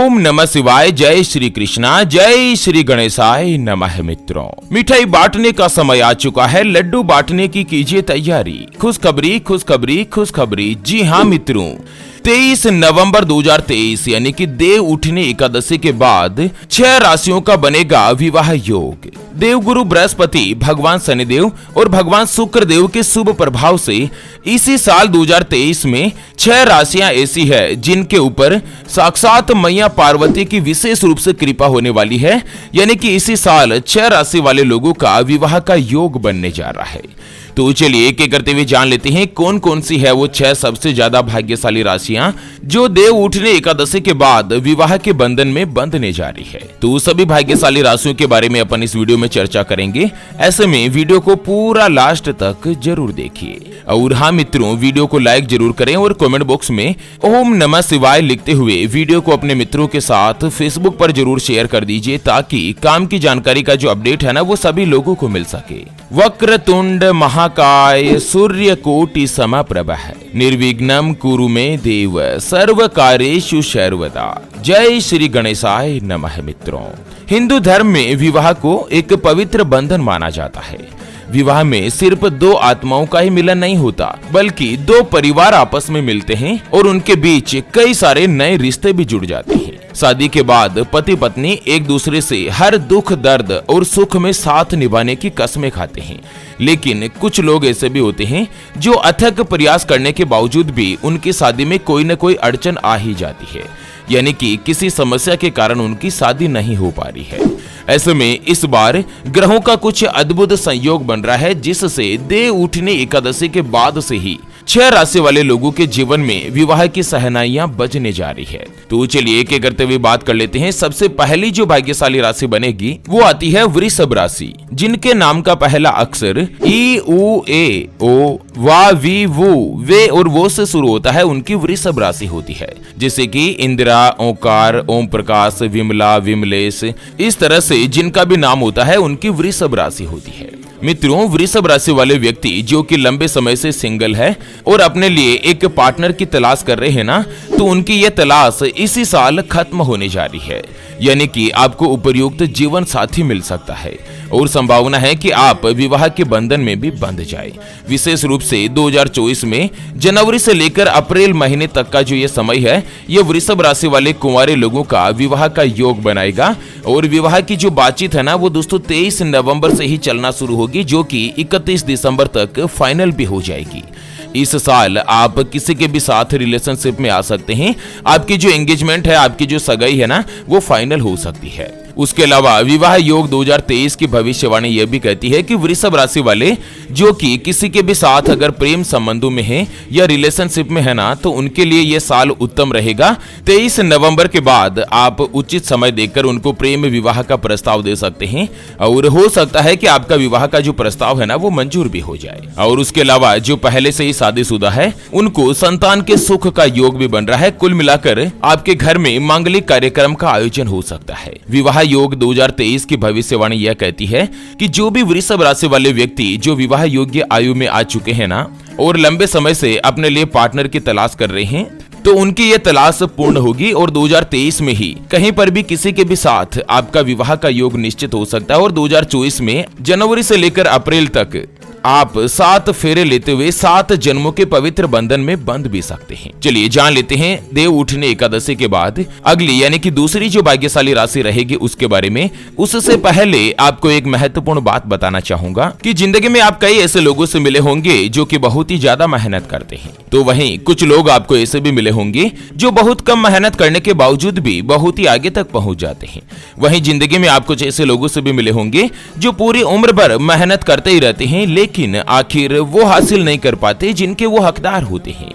ओम नमः शिवाय। जय श्री कृष्णा, जय श्री गणेशाय नमः। मित्रों, मिठाई बांटने का समय आ चुका है। लड्डू बांटने की कीजिए तैयारी। खुशखबरी खुशखबरी खुशखबरी। जी हाँ मित्रों, 23 नवंबर 2023 यानी कि देव उठनी एकादशी के बाद 6 राशियों का बनेगा विवाह योग। देवगुरु बृहस्पति, भगवान शनिदेव और भगवान शुक्र देव के शुभ प्रभाव से इसी साल 2023 में 6 राशियां ऐसी है जिनके ऊपर साक्षात मैया पार्वती की विशेष रूप से कृपा होने वाली है। यानी कि इसी साल 6 राशि वाले लोगों का विवाह का योग बनने जा रहा है। तो चलिए एक एक करते हुए जान लेते हैं कौन कौन सी है वो 6 सबसे ज्यादा भाग्यशाली राशियां जो देव उठने एकादशी के बाद विवाह के बंधन में बंधने जा रही है। तो सभी भाग्यशाली राशियों के बारे में अपन इस वीडियो में चर्चा करेंगे। ऐसे में वीडियो को पूरा लास्ट तक जरूर देखिए। और हाँ मित्रों, वीडियो को लाइक जरूर करें और कमेंट बॉक्स में ओम नमः शिवाय लिखते हुए वीडियो को अपने मित्रों के साथ फेसबुक पर जरूर शेयर कर दीजिए ताकि काम की जानकारी का जो अपडेट है ना वो सभी लोगों को मिल सके। वक्रतुंड महाकाय सूर्यकोटि समप्रभ निर्विघ्नं कुरु मे देव सर्व कार्येषु सर्वदा। जय श्री गणेशाय नमः। मित्रों, हिंदू धर्म में विवाह को एक पवित्र बंधन माना जाता है। विवाह में सिर्फ 2 आत्माओं का ही मिलन नहीं होता बल्कि 2 परिवार आपस में मिलते हैं और उनके बीच कई सारे नए रिश्ते भी जुड़ जाते हैं। शादी के बाद पति पत्नी एक दूसरे से हर दुख दर्द और सुख में साथ निभाने की कस्में खाते हैं। लेकिन कुछ लोग ऐसे भी होते हैं जो अथक प्रयास करने के बावजूद भी उनकी शादी में कोई न कोई अड़चन आ ही जाती है। यानी कि किसी समस्या के कारण उनकी शादी नहीं हो पा रही है। ऐसे में इस बार ग्रहों का कुछ अद्भुत संयोग बन रहा है जिससे देव उठनी एकादशी के बाद से ही 6 राशि वाले लोगों के जीवन में विवाह की सहनाइयां बजने जा रही है। तो चलिए एक एक करते हुए बात कर लेते हैं। सबसे पहली जो भाग्यशाली राशि बनेगी वो आती है वृषभ राशि, जिनके नाम का पहला अक्षर ई उ ए ओ वा वी वू वे और वो से शुरू होता है। उनकी वृषभ राशि होती है, जैसे कि इंदिरा, ओंकार, ओम प्रकाश, विमला, विमलेश, इस तरह से जिनका भी नाम होता है उनकी वृषभ राशि होती है। मित्रों, वृषभ राशि वाले व्यक्ति जो कि लंबे समय से सिंगल है और अपने लिए एक पार्टनर की तलाश कर रहे हैं ना, तो उनकी यह तलाश इसी साल खत्म होने जा रही है। यानी कि आपको उपयुक्त जीवन साथी मिल सकता है और संभावना है कि आप विवाह के बंधन में भी बंध जाए। विशेष रूप से 2024 में जनवरी से लेकर अप्रैल महीने तक का जो ये समय है, ये वृषभ राशि वाले कुंवारे लोगों का विवाह का योग बनाएगा। और विवाह की जो बातचीत है ना वो दोस्तों 23 नवंबर से ही चलना शुरू होगी, जो कि 31 दिसंबर तक फाइनल भी हो जाएगी। इस साल आप किसी के भी साथ रिलेशनशिप में आ सकते हैं। आपकी जो एंगेजमेंट है, आपकी जो सगाई है ना, वो फाइनल हो सकती है। उसके अलावा विवाह योग 2023 की भविष्यवाणी यह भी कहती है कि वृषभ राशि वाले जो कि किसी के भी साथ अगर प्रेम संबंधों में हैं या रिलेशनशिप में है ना, तो उनके लिए यह साल उत्तम रहेगा। 23 नवंबर के बाद आप उचित समय देखकर उनको प्रेम विवाह का प्रस्ताव दे सकते हैं और हो सकता है कि आपका विवाह का जो प्रस्ताव है ना वो मंजूर भी हो जाए। और उसके अलावा जो पहले से ही शादीशुदा है उनको संतान के सुख का योग भी बन रहा है। कुल मिलाकर आपके घर में मांगलिक कार्यक्रम का आयोजन हो सकता है। विवाह योग 2023 की भविष्यवाणी यह कहती है कि जो भी वृषभ राशि वाले व्यक्ति जो विवाह योग्य आयु में आ चुके हैं ना और लंबे समय से अपने लिए पार्टनर की तलाश कर रहे हैं, तो उनकी यह तलाश पूर्ण होगी और 2023 में ही कहीं पर भी किसी के भी साथ आपका विवाह का योग निश्चित हो सकता है। और 2024 में जनवरी से लेकर अप्रैल तक आप 7 फेरे लेते हुए 7 जन्मों के पवित्र बंधन में बंध भी सकते हैं। चलिए जान लेते हैं देव उठने एकादशी के बाद अगली यानी कि दूसरी जो भाग्यशाली राशि रहेगी उसके बारे में। उससे पहले आपको एक महत्वपूर्ण बात बताना चाहूंगा कि जिंदगी में आप कई ऐसे लोगों से मिले होंगे जो कि बहुत ही ज्यादा मेहनत करते हैं, तो वहीं कुछ लोग आपको ऐसे भी मिले होंगे जो बहुत कम मेहनत करने के बावजूद भी बहुत ही आगे तक पहुंच जाते हैं। वहीं जिंदगी में आप कुछ ऐसे लोगों से भी मिले होंगे जो पूरी उम्र भर मेहनत करते ही रहते हैं लेकिन आखिर वो हासिल नहीं कर पाते जिनके वो हकदार होते हैं।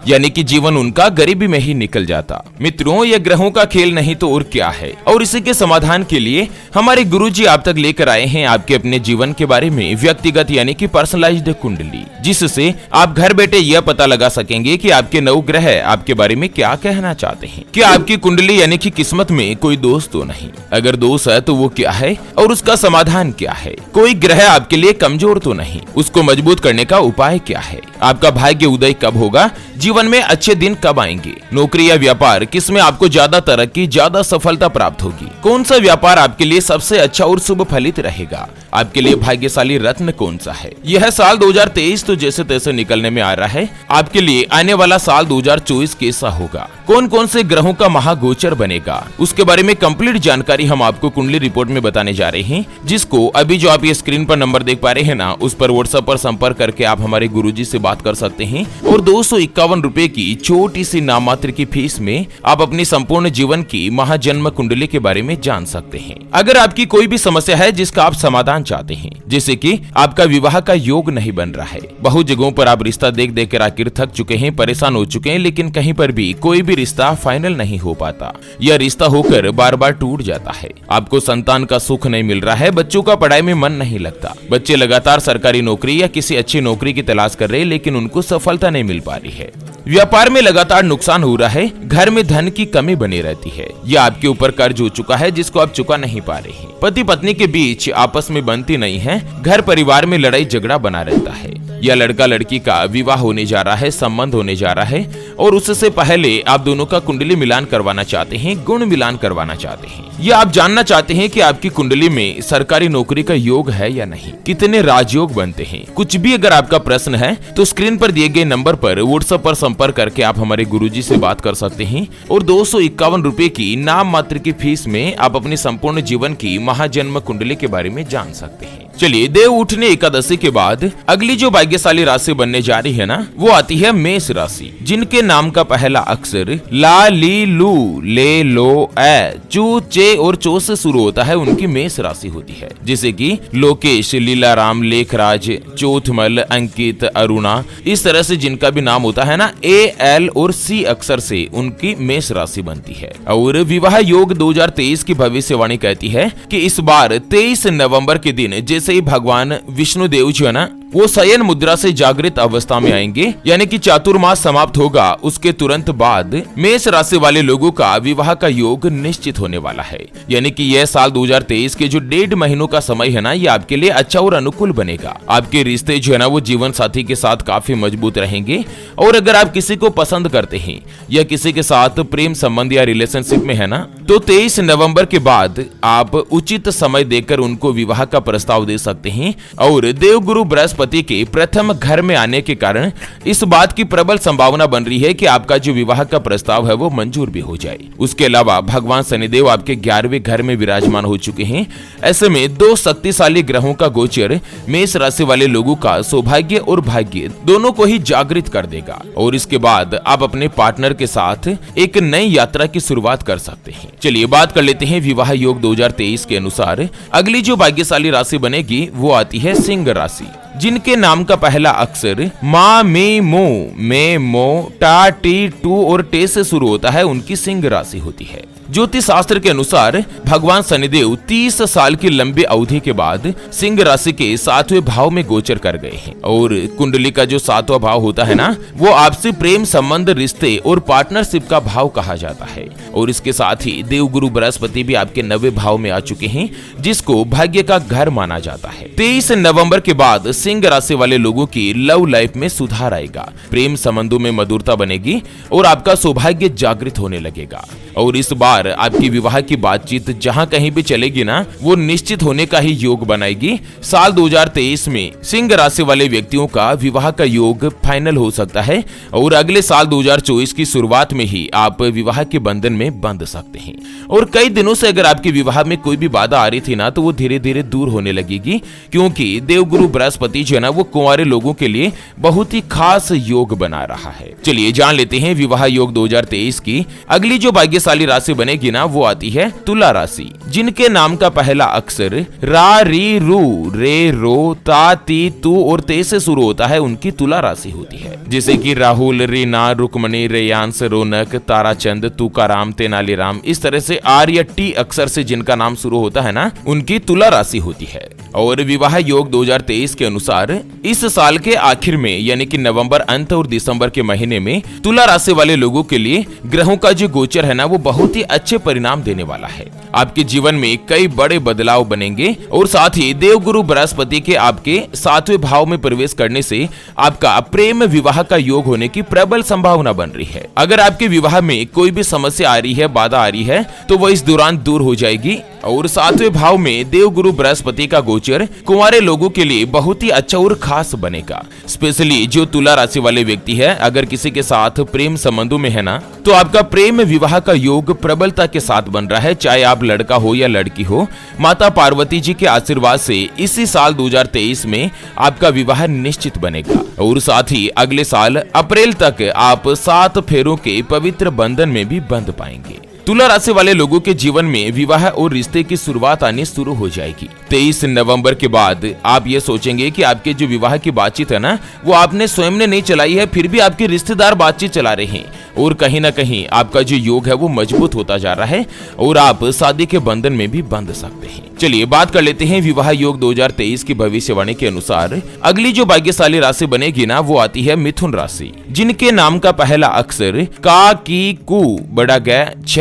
यानी कि जीवन उनका गरीबी में ही निकल जाता। मित्रों, यह ग्रहों का खेल नहीं तो और क्या है। और इसी के समाधान के लिए हमारे गुरुजी आप तक लेकर आए हैं आपके अपने जीवन के बारे में व्यक्तिगत यानी कि पर्सनलाइज्ड कुंडली, जिससे आप घर बैठे यह पता लगा सकेंगे कि आपके 9 ग्रह आपके बारे में क्या कहना चाहते हैं। क्या आपकी कुंडली यानी कि किस्मत में कोई दोष तो नहीं? अगर दोष है तो वो क्या है और उसका समाधान क्या है? कोई ग्रह आपके लिए कमजोर तो नहीं? उसको मजबूत करने का उपाय क्या है? आपका भाग्य उदय कब होगा? जीवन में अच्छे दिन कब आएंगे, नौकरी या व्यापार किसमें आपको ज्यादा तरक्की, ज्यादा सफलता प्राप्त होगी, कौन सा व्यापार आपके लिए सबसे अच्छा और शुभ फलित रहेगा, आपके लिए भाग्यशाली रत्न कौन सा है। यह साल 2023 तो जैसे तैसे निकलने में आ रहा है, आपके लिए आने वाला साल 2024 कैसा होगा, कौन कौन से ग्रहों का महागोचर बनेगा, उसके बारे में कंप्लीट जानकारी हम आपको कुंडली रिपोर्ट में बताने जा रहे हैं, जिसको अभी जो आप ये स्क्रीन पर नंबर देख पा रहे हैं ना, उस पर व्हाट्सएप पर संपर्क करके आप हमारे गुरुजी से बात कर सकते हैं और 251 रुपए की छोटी सी नाम मात्र की फीस में आप अपनी संपूर्ण जीवन की महाजन्म कुंडली के बारे में जान सकते हैं। अगर आपकी कोई भी समस्या है जिसका आप समाधान चाहते हैं, जैसे कि आपका विवाह का योग नहीं बन रहा है, बहुत जगहों पर आप रिश्ता देख देख कर आखिर थक चुके हैं, परेशान हो चुके हैं, लेकिन कहीं पर भी कोई भी रिश्ता फाइनल नहीं हो पाता, यह रिश्ता होकर बार बार टूट जाता है, आपको संतान का सुख नहीं मिल रहा है, बच्चों का पढ़ाई में मन नहीं लगता, बच्चे लगातार सरकारी नौकरी या किसी अच्छी नौकरी की तलाश कर रहे हैं लेकिन उनको सफलता नहीं मिल पा रही है, व्यापार में लगातार नुकसान हो रहा है, घर में धन की कमी बनी रहती है, या आपके ऊपर कर्ज हो चुका है जिसको आप चुका नहीं पा रहे हैं, पति पत्नी के बीच आपस में बनती नहीं है, घर परिवार में लड़ाई झगड़ा बना रहता है, या लड़का लड़की का विवाह होने जा रहा है, संबंध होने जा रहा है और उससे पहले आप दोनों का कुंडली मिलान करवाना चाहते हैं, गुण मिलान करवाना चाहते हैं, या आप जानना चाहते हैं कि आपकी कुंडली में सरकारी नौकरी का योग है या नहीं, कितने राजयोग बनते हैं, कुछ भी अगर आपका प्रश्न है तो स्क्रीन पर दिए गए नंबर पर व्हाट्सएप पर संपर्क करके आप हमारे गुरुजी से बात कर सकते हैं और 251 रुपए की नाम मात्र की फीस में आप अपनी संपूर्ण जीवन की महाजन्म कुंडली के बारे में जान सकते हैं। चलिए, देव उठने एकादशी के बाद अगली जो भाग्यशाली राशि बनने जा रही है ना, वो आती है मेष राशि, जिनके नाम का पहला अक्षर ला, ली, लू, ले, लो, ए, चू, चे और चो से शुरू होता है, उनकी मेष राशि होती है, जैसे कि लोकेश, लीलाराम, लेखराज, चौथमल, अंकित, अरुणा, इस तरह से जिनका भी नाम होता है ना, ए, एल और सी अक्षर से उनकी मेष राशि बनती है। और विवाह योग 2023 की भविष्यवाणी कहती है कि इस बार 23 नवंबर के दिन जैसे ही भगवान विष्णु देव जो है ना, वो शयन मुद्रा से जागृत अवस्था में आएंगे, यानी कि चातुर्मास समाप्त होगा, उसके तुरंत बाद मेष राशि वाले लोगों का विवाह का योग निश्चित होने वाला है, यानी कि यह साल 2023 के जो 1.5 महीनों का समय है ना, ये आपके लिए अच्छा और अनुकूल बनेगा। आपके रिश्ते जो है ना, वो जीवन साथी के साथ काफी मजबूत रहेंगे और अगर आप किसी को पसंद करते हैं या किसी के साथ प्रेम संबंध या रिलेशनशिप में है ना, तो 23 नवंबर के बाद आप उचित समय देकर उनको विवाह का प्रस्ताव दे सकते हैं और देवगुरु बृहस्पति के प्रथम घर में आने के कारण इस बात की प्रबल संभावना बन रही है कि आपका जो विवाह का प्रस्ताव है वो मंजूर भी हो जाए। उसके अलावा भगवान शनिदेव आपके 11वें घर में विराजमान हो चुके हैं, ऐसे में 2 शक्तिशाली ग्रहों का गोचर मेष राशि वाले लोगों का सौभाग्य और भाग्य दोनों को ही जागृत कर देगा और इसके बाद आप अपने पार्टनर के साथ एक नई यात्रा की शुरुआत कर सकते हैं। चलिए बात कर लेते हैं विवाह योग 2023 के अनुसार अगली जो भाग्यशाली राशि बनेगी वो आती है सिंह राशि, जिनके नाम का पहला अक्षर मा, मे, मो, मे, मो, टा, टी, टू और टे से शुरू होता है, उनकी सिंह राशि होती है। ज्योतिष शास्त्र के अनुसार भगवान शनिदेव 30 साल की लंबी अवधि के बाद सिंह राशि के 7वें भाव में गोचर कर गए हैं और कुंडली का जो 7वां भाव होता है ना, वो आपसी प्रेम संबंध, रिश्ते और पार्टनरशिप का भाव कहा जाता है और इसके साथ ही देवगुरु बृहस्पति भी आपके 9वें भाव में आ चुके हैं, जिसको भाग्य का घर माना जाता है। 23 नवंबर के बाद सिंह राशि वाले लोगों की लव लाइफ में सुधार आएगा, प्रेम संबंधों में मधुरता बनेगी और आपका सौभाग्य जागृत होने लगेगा और इस बार आपकी विवाह की बातचीत जहां कहीं भी चलेगी ना, वो निश्चित होने का ही योग बनाएगी। साल 2023 में सिंह राशि वाले व्यक्तियों का विवाह का योग फाइनल हो सकता है और अगले साल 2024 की शुरुआत में ही आप विवाह के बंधन में बंध सकते हैं और कई दिनों से अगर आपके विवाह में कोई भी बाधा आ रही थी ना, तो वो धीरे धीरे दूर होने लगेगी, क्योंकि देवगुरु बृहस्पति जो है ना, वो कुंवारे लोगों के लिए बहुत ही खास योग बना रहा है। चलिए जान लेते हैं विवाह योग 2023 की अगली जो भाग्यशाली राशि बनेगी ना, वो आती है तुला राशि, जिनके नाम का पहला अक्षर रा, री, रू, रे, रो, ता, ती, तू और ते से शुरू होता है, उनकी तुला राशि होती है, जैसे कि राहुल, रीना, रुक्मणी, रेयांश, रौनक, ताराचंद, तुकाराम, तेनालीराम, इस तरह से आर या टी अक्षर से जिनका नाम शुरू होता है ना, उनकी तुला राशि होती है। और विवाह योग 2023 के अनुसार अनुसार इस साल के आखिर में यानी कि नवंबर अंत और दिसंबर के महीने में तुला राशि वाले लोगों के लिए ग्रहों का जो गोचर है ना, वो बहुत ही अच्छे परिणाम देने वाला है। आपके जीवन में कई बड़े बदलाव बनेंगे और साथ ही देवगुरु बृहस्पति के आपके 7वें भाव में प्रवेश करने से आपका प्रेम विवाह का योग होने की प्रबल संभावना बन रही है। अगर आपके विवाह में कोई भी समस्या आ रही है, बाधा आ रही है, तो वो इस दौरान दूर हो जाएगी। और 7वें भाव में देवगुरु बृहस्पति का गोचर कुंवारे लोगों के लिए बहुत ही अच्छा और खास बनेगा। स्पेशली जो तुला राशि वाले व्यक्ति है, अगर किसी के साथ प्रेम संबंधों में है ना, तो आपका प्रेम विवाह का योग प्रबलता के साथ बन रहा है। चाहे आप लड़का हो या लड़की हो, माता पार्वती जी के आशीर्वाद से इसी साल 2023 में आपका विवाह निश्चित बनेगा। और साथ ही अगले साल अप्रैल तक आप 7 फेरों के पवित्र बंधन में भी बंध पाएंगे। तुला राशि वाले लोगों के जीवन में विवाह और रिश्ते की शुरुआत आनी शुरू हो जाएगी। 23 नवंबर के बाद आप ये सोचेंगे कि आपके जो विवाह की बातचीत है ना, वो आपने स्वयं ने नहीं चलाई है, फिर भी आपके रिश्तेदार बातचीत चला रहे हैं और कहीं ना कहीं आपका जो योग है वो मजबूत होता जा रहा है और आप शादी के बंधन में भी बंध सकते हैं। चलिए बात कर लेते हैं विवाह योग 2023 की भविष्यवाणी के अनुसार अगली जो भाग्यशाली राशि बनेगी ना, वो आती है मिथुन राशि। जिनके नाम का पहला अक्षर का, की, कु, बड़ा ग, छ,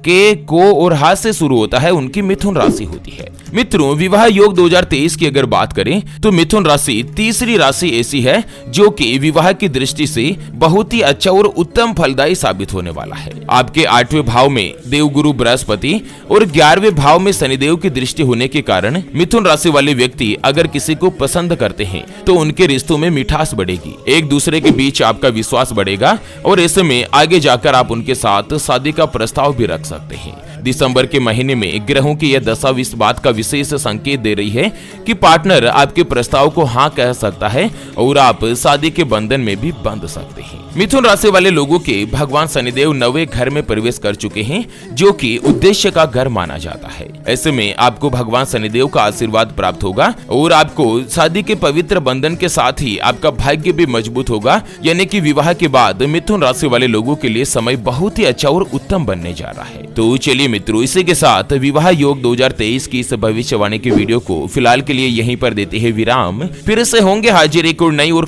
के, को और हा से शुरू होता है, उनकी मिथुन राशि होती है। मित्रों, विवाह योग 2023 की अगर बात करें तो मिथुन राशि तीसरी राशि ऐसी है जो कि विवाह की दृष्टि से बहुत ही अच्छा और उत्तम फलदायी साबित होने वाला है। आपके 8वें भाव में देवगुरु बृहस्पति और 11वें भाव में शनिदेव की दृष्टि होने के कारण मिथुन राशि वाले व्यक्ति अगर किसी को पसंद करते हैं तो उनके रिश्तों में मिठास बढ़ेगी, एक दूसरे के बीच आपका विश्वास बढ़ेगा और ऐसे में आगे जाकर आप उनके साथ शादी का प्रस्ताव भी रख सकते हैं। दिसंबर के महीने में ग्रहों की यह दशा इस बात का विशेष संकेत दे रही है कि पार्टनर आपके प्रस्ताव को हाँ कह सकता है और आप शादी के बंधन में भी बंध सकते हैं। मिथुन राशि वाले लोगों के भगवान शनिदेव 9वें घर में प्रवेश कर चुके हैं, जो कि उद्देश्य का घर माना जाता है। ऐसे में आपको भगवान शनिदेव का आशीर्वाद प्राप्त होगा और आपको शादी के पवित्र बंधन के साथ ही आपका भाग्य भी मजबूत होगा, यानी कि विवाह के बाद मिथुन राशि वाले लोगों के लिए समय बहुत ही अच्छा और उत्तम बनने जा रहा है। तो चलिए मित्रों, इसी के साथ विवाह योग 2023 की इस भविष्यवाणी की वीडियो को फिलहाल के लिए यहीं पर देते हैं विराम। फिर से होंगे हाजिर एक और नई और